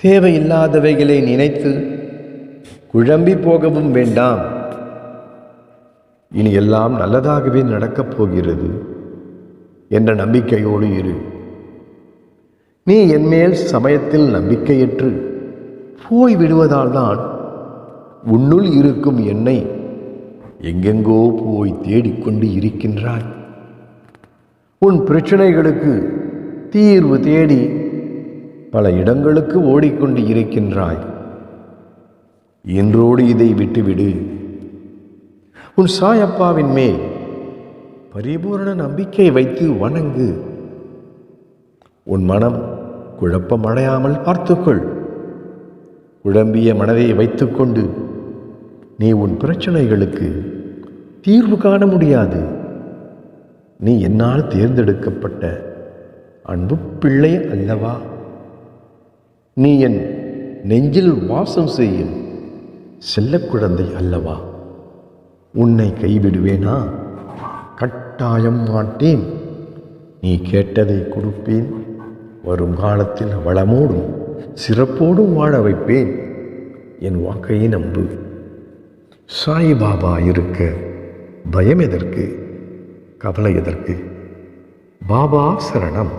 தேவையில்லாதவைகளை நினைத்து குழம்பி போகவும் வேண்டாம். இனி எல்லாம் நல்லதாகவே நடக்கப் போகிறது என்ற நம்பிக்கையோடு இரு. நீ என்மேல் சமயத்தில் நம்பிக்கையற்று போய்விடுவதால் தான் உன்னுள் இருக்கும் என்னை எங்கெங்கோ போய் தேடிக்கொண்டு இருக்கின்றாய். உன் பிரச்சனைகளுக்கு தீர்வு தேடி பல இடங்களுக்கு ஓடிக்கொண்டு இருக்கின்றாய். இன்றோடு இதை விட்டுவிடு. உன் சாயப்பாவின் மேல் பரிபூரண நம்பிக்கை வைத்து வணங்கு. உன் மனம் குழப்பமடையாமல் பார்த்துக்கொள். குழம்பிய மனதை வைத்துக்கொண்டு நீ உன் பிரச்சனைகளுக்கு தீர்வு காண முடியாது. நீ என்னால் தேர்ந்தெடுக்கப்பட்ட அன்பு பிள்ளை அல்லவா? நீ என் நெஞ்சில் வாசம் செய்யும் செல்ல குழந்தை அல்லவா? உன்னை கைவிடுவேனா? கட்டாயம் மாட்டேன். நீ கேட்டதை கொடுப்பேன். வரும் காலத்தில் வளமோடும் சிறப்போடும் வாழ வைப்பேன். என் வாக்கை நம்பு. சாய்பாபா இருக்க பயம் எதற்கு? கவலை எதற்கு? பாபா சரணம்.